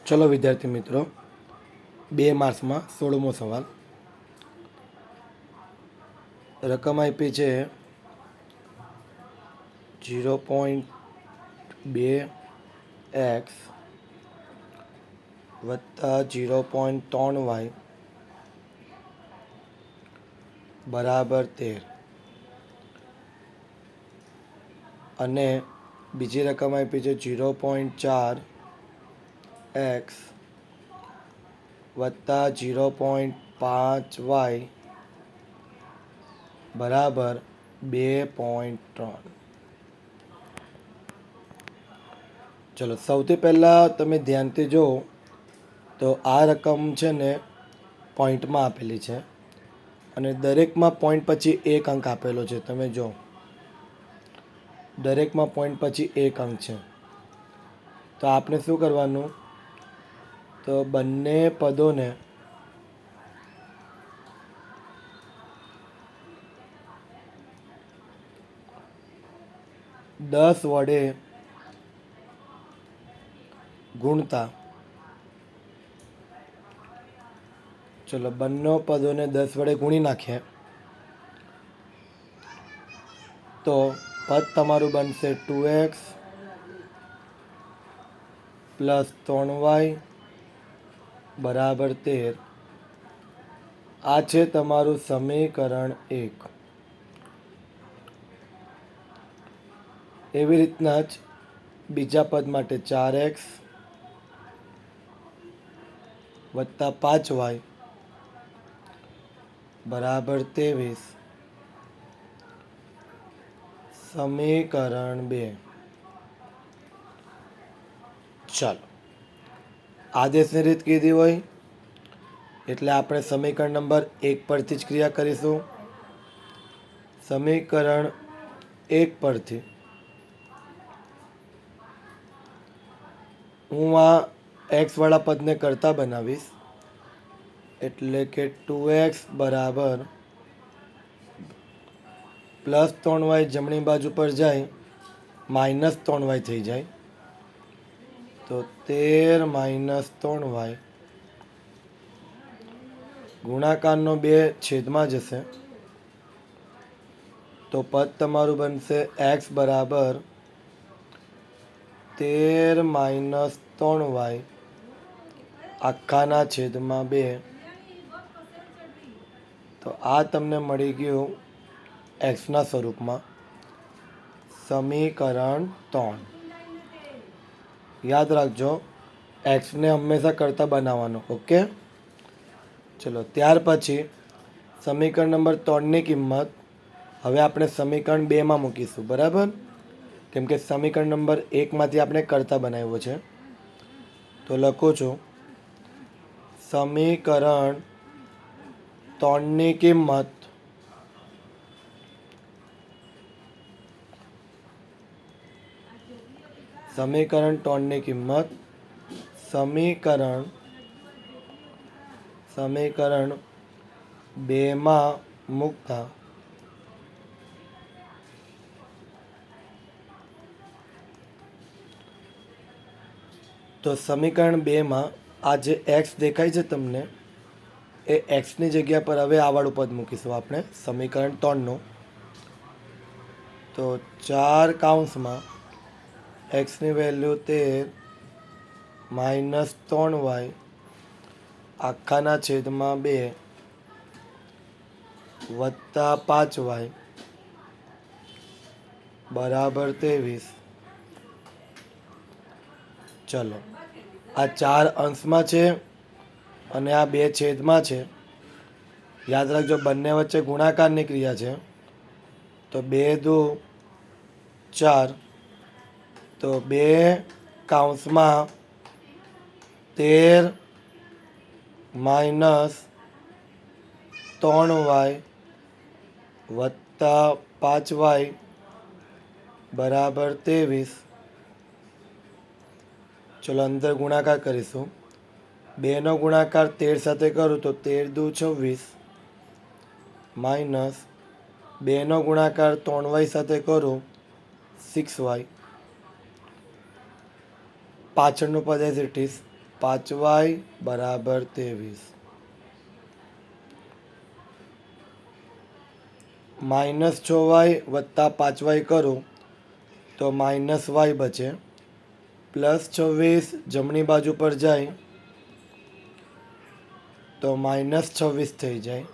ચલો વિદ્યાર્થી મિત્રો, 2 માર્ક્સમાં 16મો સવાલ. રકમ આપી છે 0.2x વત્તા 0.3y બરાબર 13 અને બીજી રકમ આપી છે 0.4x વત્તા 0.5y બરાબર 2.3. ચલો સૌથી પહેલાં તમે ધ્યાનથી જુઓ તો આ રકમ છે ને પોઈન્ટમાં આપેલી છે અને દરેકમાં પોઈન્ટ પછી એક અંક આપેલો છે. તમે જો દરેકમાં પોઈન્ટ પછી એક અંક છે. તો આપણે શું કરવાનું, તો બંને પદોને દસ વડે ગુણતા, ચલો બંને પદોને 10 વડે ગુણી નાખીએ તો પદ તમારું બનશે 2x પ્લસ 3y બરાબર 13. આ છે તમારું સમીકરણ 1. એવી રીતના જ બીજા પદ માટે 4x વત્તા 5y બરાબર 23. સમીકરણ 2. ચાલો, આદેશની રીત કીધી હોય એટલે આપણે સમીકરણ નંબર 1 પરથી જ ક્રિયા કરીશું. સમીકરણ 1 પરથી હું આ એક્સ વાળા પદને કરતા બનાવીશ, એટલે કે 2x બરાબર પ્લસ 3y જમણી બાજુ પર જાય માઇનસ 3y થઈ જાય, તો 13 માઇનસ 3y ગુણાકારનો 2 છેદમાં જશે તો પદ તમારું બનશે x બરાબર 13 માઇનસ 3y આખાના છેદમાં 2. તો આ તમને મળી ગયું એક્સના સ્વરૂપમાં સમીકરણ 3. યાદ રાખજો, એક્સને હંમેશા કરતા બનાવવાનો. ઓકે, ચલો ત્યાર પછી સમીકરણ નંબર 3ની કિંમત હવે આપણે સમીકરણ 2માં મૂકીશું. બરાબર, કેમ કે સમીકરણ નંબર 1માંથી આપણે કરતા બનાવ્યો છે. તો લખું છું સમીકરણ 3ની કિંમત સમીકરણ 2માં મૂકતા તો સમીકરણ 2માં આ જે એક્સ દેખાય છે તમને, એ એક્સની જગ્યા પર હવે આ વાળું પદ મૂકીશું આપણે સમીકરણ 3નું. તો 4 કૌંસમાં એક્સની વેલ્યુ 13 માઇનસ 3y આખાના છેદમાં 2 વત્તા 5y બરાબર 23. ચલો, આ 4 અંશમાં છે અને આ 2 છેદમાં છે. યાદ રાખજો, બંને વચ્ચે ગુણાકારની ક્રિયા છે. તો 2 દુ 4, તો 2 કૌંસમાં 13 માઇનસ 3y વત્તા 5y બરાબર 23. ચલો અંદર ગુણાકાર કરીશું. 2નો ગુણાકાર 13 સાથે કરું તો 13 દુ 26 માઇનસ 2નો ગુણાકાર 3y સાથે કરું 6y. પાછળનું પદ એઝ ઇટ ઇઝ 5y બરાબર 23. -6y વત્તા 5y કરું તો -y બચે. +26 જમણી બાજુ પર જાય તો -26 થઈ જાય.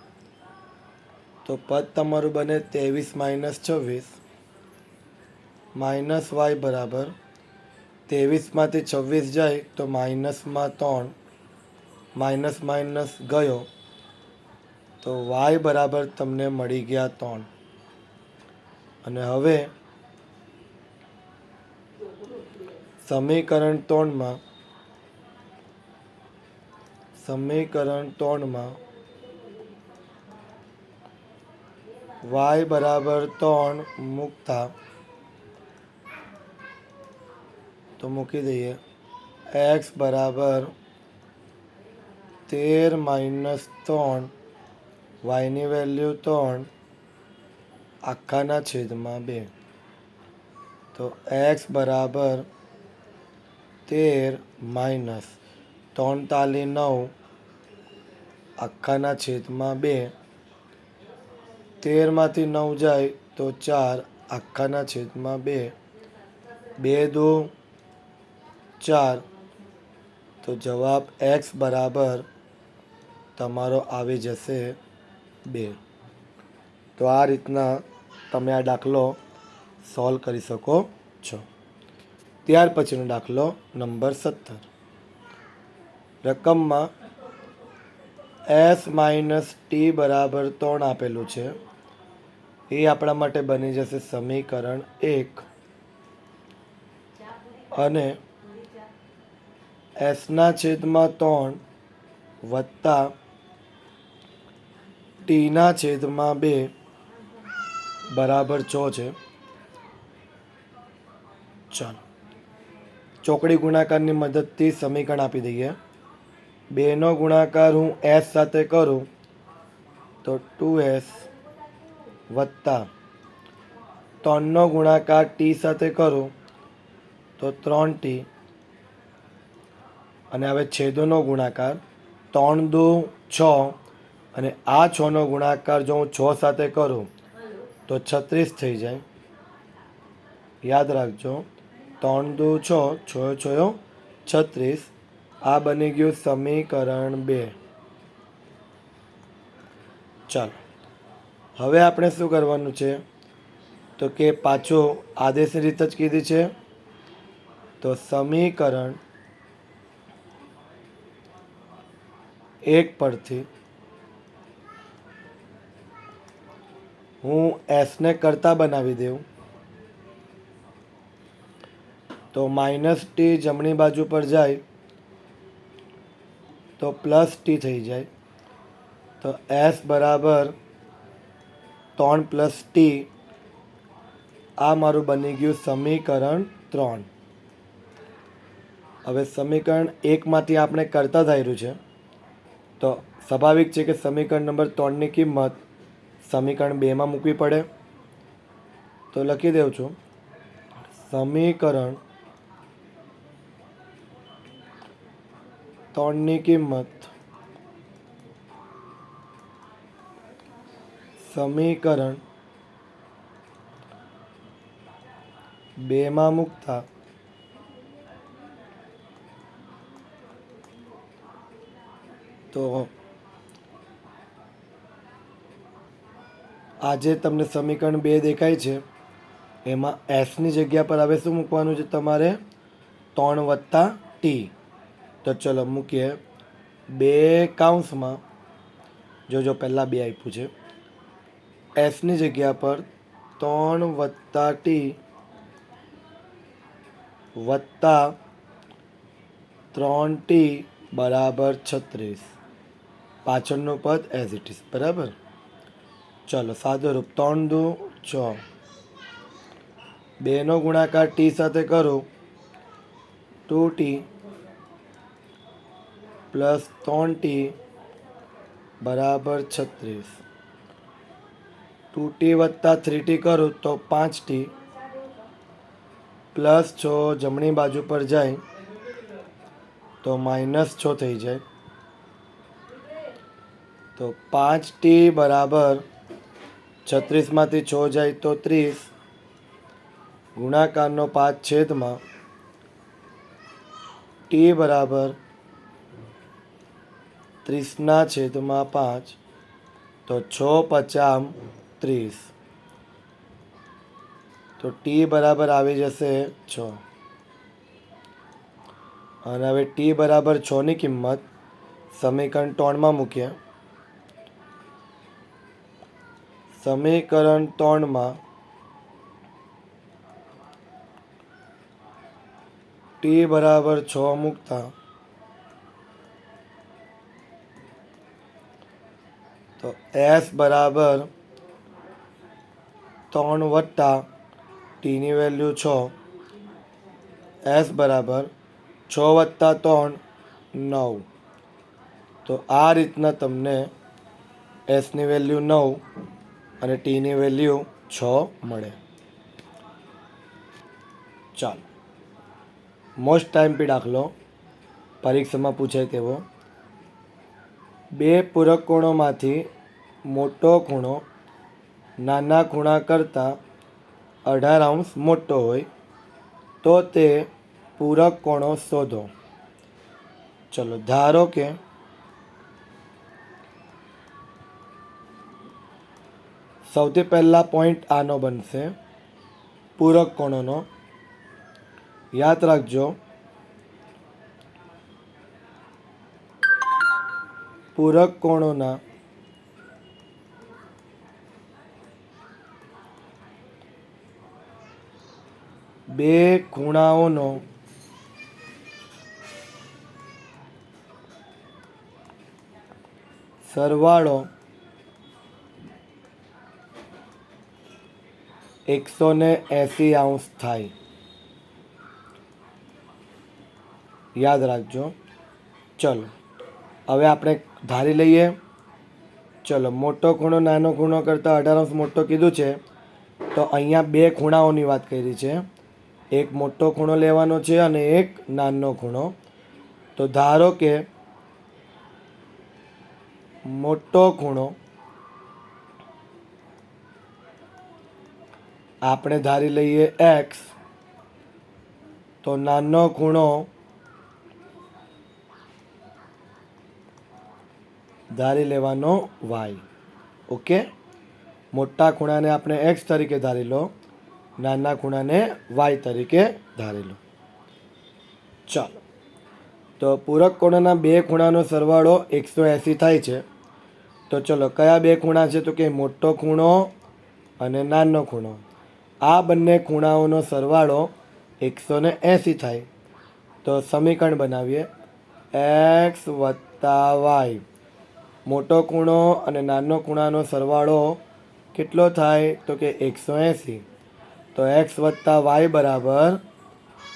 તો પદ તમારું બને 23 - 26. -y બરાબર 23માંથી 26 જાય તો માઇનસમાં 3, માઇનસ માઇનસ ગયો તો y બરાબર તમને મળી ગયા 3. અને હવે સમીકરણ 3માં y બરાબર 3 મૂકતા તો મૂકી દઈએ x બરાબર 13 - 3, yની વેલ્યુ 3 આખાના છેદમાં 2. તો x બરાબર 13 - 3 તાલી 9 આખાના છેદમાં 2. 13માંથી 9 જાય તો 4 આખાના છેદમાં 2. 2 દુ 4. તો જવાબ x બરાબર તમારો આવી જશે 2. તો આ રીતના તમે આ દાખલો સોલ્વ કરી શકો છો. ત્યાર પછીનો દાખલો નંબર 17. રકમમાં s - t બરાબર 3 આપેલું છે. એ આપણા માટે બની જશે સમીકરણ 1. અને s/3 વત્તા t/2 બરાબર 6 છે. ચાલો ચોકડી ગુણાકારની મદદથી સમીકરણ આપી દઈએ. 2નો ગુણાકાર હું s સાથે કરું તો 2s વત્તા 3નો ગુણાકાર t સાથે કરું તો 3t. અને હવે છેદોનો ગુણાકાર 3 દુ 6 અને આ 6નો ગુણાકાર જો હું 6 સાથે કરું તો 36 થઈ જાય. યાદ રાખજો 3 દુ 6, 6 36. આ બની ગયું સમીકરણ 2. ચાલો હવે આપણે શું કરવાનું છે તો કે પાછું આદેશની રીત જ કીધી છે. તો સમીકરણ 1 પરથી હું એસને કરતા બનાવી દઉં તો -t જમણી બાજુ પર જાય તો +t થઈ જાય. તો s બરાબર 3 + t. આ મારું બની ગયું સમીકરણ 3. હવે સમીકરણ 1માંથી આપણે કરતા ધાર્યું છે તો સ્વાભાવિક છે કે સમીકરણ નંબર 3ની કિંમત સમીકરણ 2માં મૂકવી પડે. તો લખી દઉં છું સમીકરણ 3ની કિંમત સમીકરણ 2માં મૂકતા તો આજે તમને સમીકરણ 2 દેખાય છે એમાં એસની જગ્યા પર હવે શું મૂકવાનું છે તમારે 3 + t. તો ચલો મૂકીએ 2 કૌંસમાં જો પહેલાં 2 આપ્યું છે. એસની જગ્યા પર 3 + t વત્તા 3t બરાબર 36. પાછળનું પદ એઝ ઇટ ઇઝ બરાબર. ચલો સાદું રૂપ 3 દુ 6. 2નો ગુણાકાર t સાથે કરું 2t + 3t બરાબર 36. 2t વત્તા 3t કરું તો 5t +6 જમણી બાજુ પર જાય તો -6 થઈ જાય. તો 5t બરાબર 36માંથી 6 જાય તો 30, ગુણાકારનો 5 છેદમાં t બરાબર 30/5, તો 6×5 = 30. તો t બરાબર આવી જશે 6. અને હવે t બરાબર 6ની કિંમત સમીકરણ 3માં મૂકીએ. સમીકરણ 3માં t બરાબર 6 મૂકતા તો s બરાબર 3 વત્તા tની વેલ્યુ 6, s બરાબર 6 વત્તા 3 9. તો આ રીતના તમને sની વેલ્યુ 9 અને tની વેલ્યુ 6 મળે. ચાલો, મોસ્ટ ટાઈમ પી દાખલો, પરીક્ષામાં પૂછાય તેવો. બે પૂરક કોણોમાંથી મોટો ખૂણો નાના ખૂણા કરતાં 18° મોટો હોય તો તે પૂરક કોણો શોધો. ચલો, ધારો કે સૌથી પહેલા પોઈન્ટ આનો બનશે પૂરક કોણોનો. યાદ રાખજો, પૂરક કોણોના બે ખૂણાઓનો સરવાળો 180° થાય. યાદ રાખજો. ચલો, હવે આપણે ધારી લઈએ. ચલો, મોટો ખૂણો નાનો ખૂણો કરતાં 18° મોટો કીધું છે, તો અહીંયા બે ખૂણાઓની વાત કરી છે. એક મોટો ખૂણો લેવાનો છે અને એક નાનો ખૂણો. તો ધારો કે મોટો ખૂણો આપણે ધારી લઈએ x, તો નાનો ખૂણો ધારી લેવાનો y. ઓકે, મોટા ખૂણાને આપણે x તરીકે ધારી લો, નાના ખૂણાને y તરીકે ધારી લો. ચાલો, તો પૂરક કોણોના બે ખૂણાનો સરવાળો 180 થાય છે. તો ચલો, કયા બે ખૂણા છે? તો કે મોટો ખૂણો અને નાનો ખૂણો. આ બંને ખૂણાઓનો સરવાળો 180 થાય. તો સમીકરણ બનાવીએ, x + y. મોટો ખૂણો અને નાનો ખૂણાનો સરવાળો કેટલો થાય? તો કે 180. તો x + y બરાબર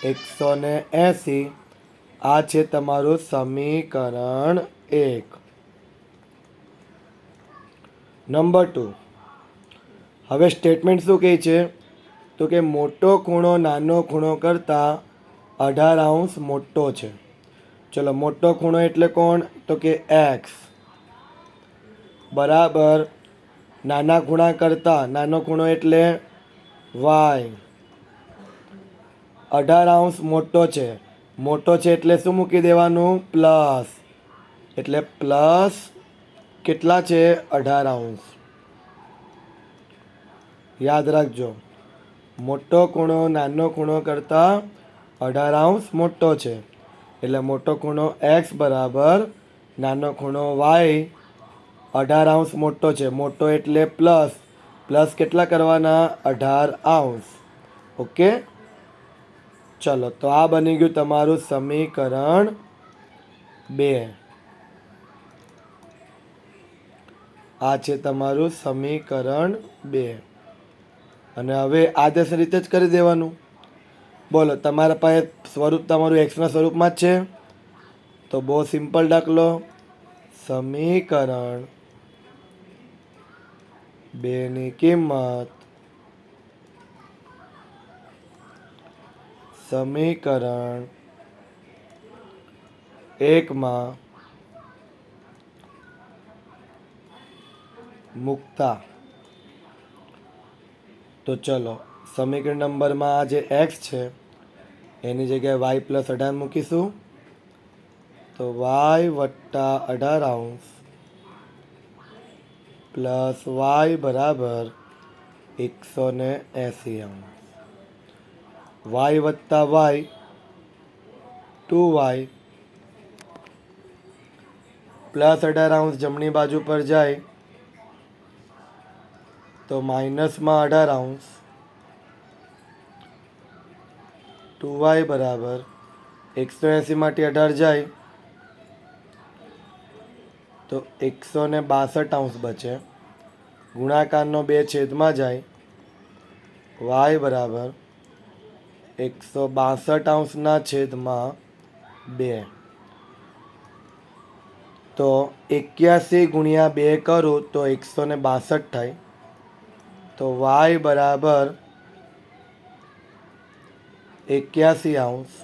180. આ છે તમારું સમીકરણ 1. નંબર 2. હવે સ્ટેટમેન્ટ શું કહે છે? તો કે મોટો ખૂણો નાનો ખૂણો કરતાં 18° મોટો છે. ચલો, મોટો ખૂણો એટલે કોણ? તો કે x બરાબર નાના ખૂણા કરતાં, નાનો ખૂણો એટલે y. 18° મોટો છે. મોટો છે એટલે શું મૂકી દેવાનું? પ્લસ. એટલે પ્લસ કેટલા છે? 18°. યાદ રાખજો, મોટો ખૂણો નાનો ખૂણો કરતાં 18° મોટો છે. એટલે મોટો ખૂણો x બરાબર નાનો ખૂણો y 18° મોટો છે. મોટો એટલે પ્લસ. પ્લસ કેટલા કરવાના? 18°. ઓકે, ચલો, તો આ બની ગયું તમારું સમીકરણ 2. આ છે તમારું સમીકરણ 2. અને હવે આદેશ રીતે જ કરી દેવાનું. બોલો, તમારા પાસે સ્વરૂપ તમારું એક્સના સ્વરૂપમાં જ છે. તો બહુ સિમ્પલ દાખલો, સમીકરણ 2ની કિંમત સમીકરણ એકમાં મૂકતા તો ચલો સમીકરણ નંબરમાં આ જે એક્સ છે એની જગ્યાએ વાય પ્લસ 18 મૂકીશું તો વાય વત્તા 18 પ્લસ વાય બરાબર 180 વાય વત્તા વાય 2y પ્લસ 18 જમણી બાજુ પર જાય તો માઇનસમાં 18 2y બરાબર 180 માંથી 18 જાય તો 162 બચે ગુણાકારનો 2 છેદમાં જાય y બરાબર 162 છેદમાં 2 તો 81 ગુણ્યા 2 કરું તો 162 થાય તો y બરાબર 81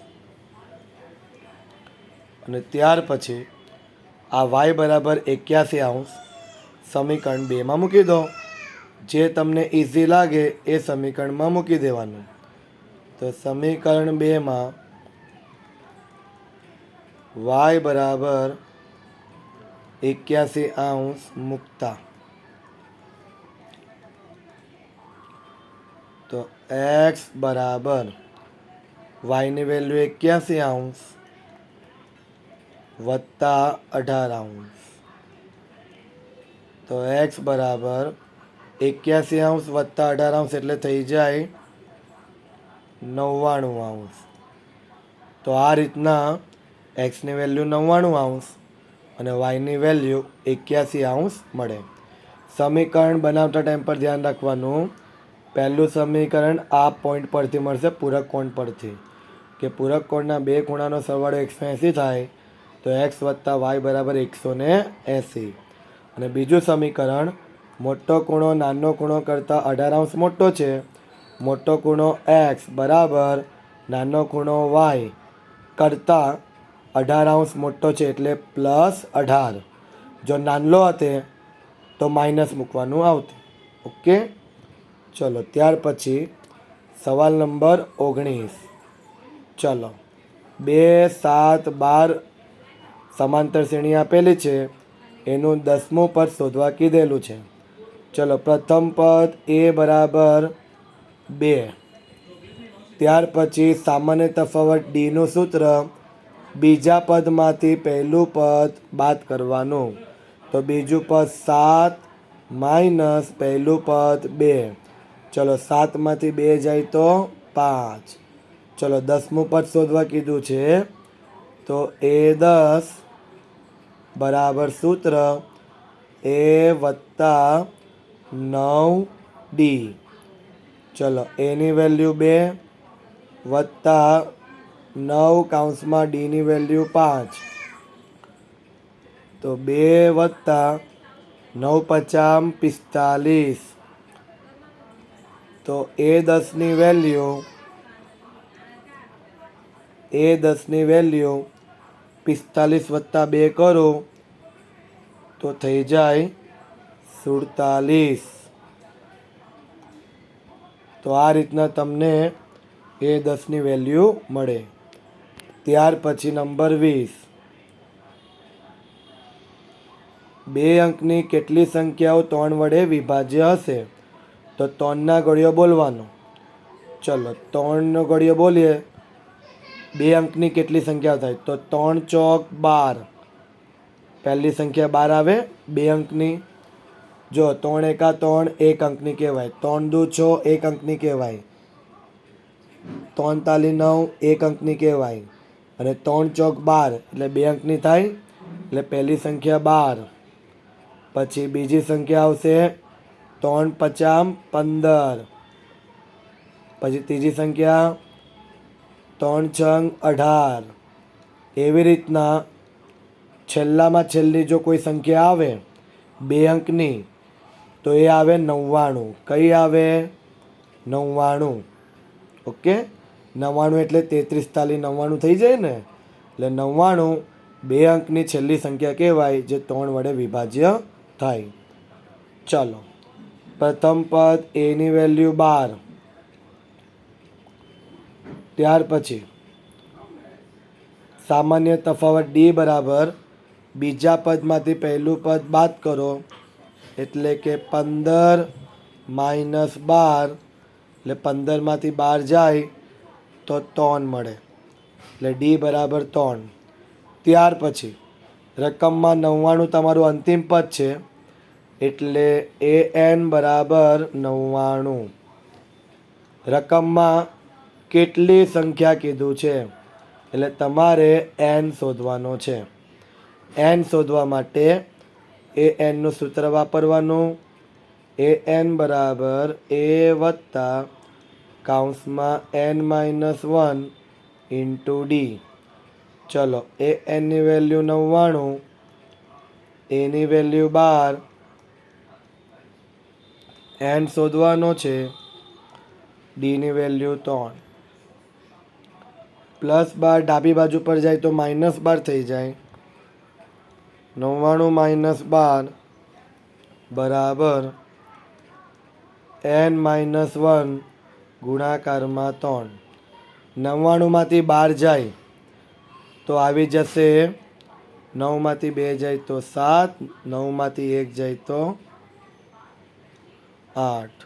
અને ત્યાર પછી આ y બરાબર 81 સમીકરણ 2માં મૂકી દો જે તમને ઇઝી લાગે એ સમીકરણમાં મૂકી દેવાનું તો સમીકરણ 2માં y બરાબર 81 મૂકતા તો x બરાબર y ની વેલ્યુ 81 વત્તા 18 તો x બરાબર 81 વત્તા 18 એટલે થઈ જાય 99 તો આ રીતના એક્સની વેલ્યુ 99 અને વાયની વેલ્યુ 81 મળે. સમીકરણ બનાવતા ટાઈમ પર ધ્યાન રાખવાનું પહેલું સમીકરણ આ પોઈન્ટ પરથી મળશે પૂરક કોણ પરથી કે પૂરક કોણના બે ખૂણાનો સરવાળો 180 થાય તો એક્સ વત્તા વાય બરાબર 180 અને બીજું સમીકરણ મોટો ખૂણો નાનો ખૂણો કરતાં 18 મોટો છે મોટો ખૂણો એક્સ બરાબર નાનો ખૂણો વાય કરતાં 18 મોટો છે એટલે +18 જો નાનલો હતે તો માઇનસ મૂકવાનું આવતે. ઓકે ચલો ત્યાર પછી સવાલ નંબર 19 ચલો 2, 7, 12 સમાંતર શ્રેણી આપેલી છે એનું 10મું પદ શોધવા કીધેલું છે. ચલો પ્રથમ પદ a બરાબર 2 ત્યાર પછી સામાન્ય તફાવત ડીનું સૂત્ર બીજા પદમાંથી પહેલું પદ બાદ કરવાનું તો બીજું પદ 7 માઇનસ પહેલું પદ 2 ચલો 7માંથી 2 જાય તો 5 ચલો 10મું પદ શોધવા કીધું છે તો a10 બરાબર સૂત્ર a વત્તા 9d ચલો એની વેલ્યુ 2 વત્તા 9 કૌંસમાં ડીની વેલ્યુ 5 તો 2 વત્તા 9 × 5 = 45 તો a10ની વેલ્યુ 45 વત્તા 2 કરો તો થઈ જાય 47. તો આ રીતના તમને a10ની વેલ્યુ મળે. ત્યાર પછી નંબર 20 2 અંકની કેટલી સંખ્યાઓ 3 વડે વિભાજ્ય હશે તો 3ના ઘડિયો બોલવાનો. ચલો 3નો ઘડિયો બોલીએ 2 અંકની કેટલી સંખ્યા થાય તો 3 ચોક 12 પહેલી સંખ્યા 12 આવે 2 અંકની જો 3 એકા 3 1 અંકની કહેવાય 3 દુ 6 1 અંકની કહેવાય 3 તાલી 9 1 અંકની કહેવાય અને 3 ચોક 12 એટલે 2 અંકની થાય એટલે પહેલી સંખ્યા 12 પછી બીજી સંખ્યા આવશે 3 × 15 પછી ત્રીજી સંખ્યા 3 × 18 એવી રીતના છેલ્લામાં છેલ્લી જો કોઈ સંખ્યા આવે 2 અંકની તો એ આવે 99. કઈ આવે 99? ઓકે 99 એટલે 33 તાલી 99 થઈ જાય ને એટલે 99 બે અંકની છેલ્લી સંખ્યા કહેવાય જે 3 વડે વિભાજ્ય થાય. ચાલો, પ્રથમ પદ એની વેલ્યુ 12. ત્યાર પછી સામાન્ય તફાવત ડી બરાબર બીજા પદમાંથી પહેલું પદ બાદ કરો એટલે કે 15 માઇનસ 12, એટલે 15માંથી 12 જાય તો 3 મળે, એટલે ડી બરાબર 3. ત્યાર પછી રકમમાં 99 તમારું અંતિમ પદ છે એટલે એ એન બરાબર 99. રકમમાં કેટલી સંખ્યા કીધું છે એટલે તમારે એન શોધવાનો છે. એન શોધવા માટે એ એનનું સૂત્ર વાપરવાનું. એ એન બરાબર એ વત્તા કૌંસમાં એન માઇનસ 1 ઇન્ટુ ડી. ચલો, એ એનની વેલ્યુ 99, એની વેલ્યુ 12, એન શોધવાનો છે, ડીની વેલ્યુ 3. +12 ડાબી બાજુ પર જાય તો -12 થઈ જાય. 99 માઇનસ 12 બરાબર n માઇનસ 1 ગુણાકારમાં 3. 99માંથી 12 જાય તો આવી જશે 9માંથી 2 જાય તો 7, 9માંથી 1 જાય તો 8.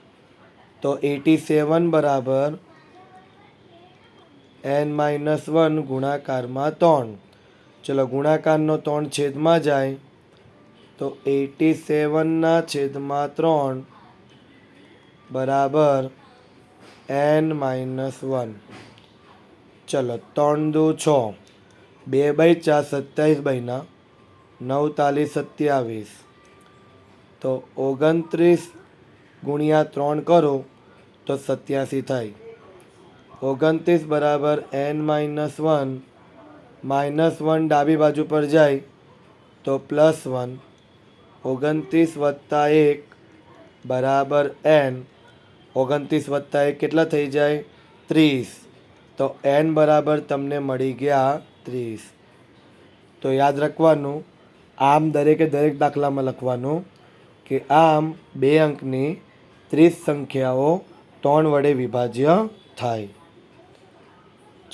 તો 87 બરાબર n માઇનસ 1 ગુણાકારમાં 3. ચલો, ગુણાકારનો 3 છેદમાં જાય તો 87ના છેદમાં 3 બરાબર n માઇનસ 1. ચલો, 3 દુ 6, 2 બાય 4 27 બાયના 9 તાલી 27. તો 29 ગુણ્યા 3 કરો તો 87 થાય. 29 બરાબર n માઇનસ 1, -1 ડાબી બાજુ પર જાય તો +1. 29 વત્તા 1 બરાબર n. 29 વત્તા 1 કેટલા થઈ જાય? 30. તો n બરાબર તમને મળી ગયા 30. તો યાદ રાખવાનું, આમ દરેકે દરેક દાખલામાં લખવાનું કે આમ 2 અંકની 30 સંખ્યાઓ 3 વડે વિભાજ્ય થાય.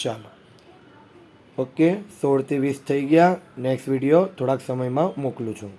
ચાલો, ઓકે, 16 થી 20 થઈ ગયા. નેક્સ્ટ વિડીયો થોડાક સમયમાં મોકલું છું.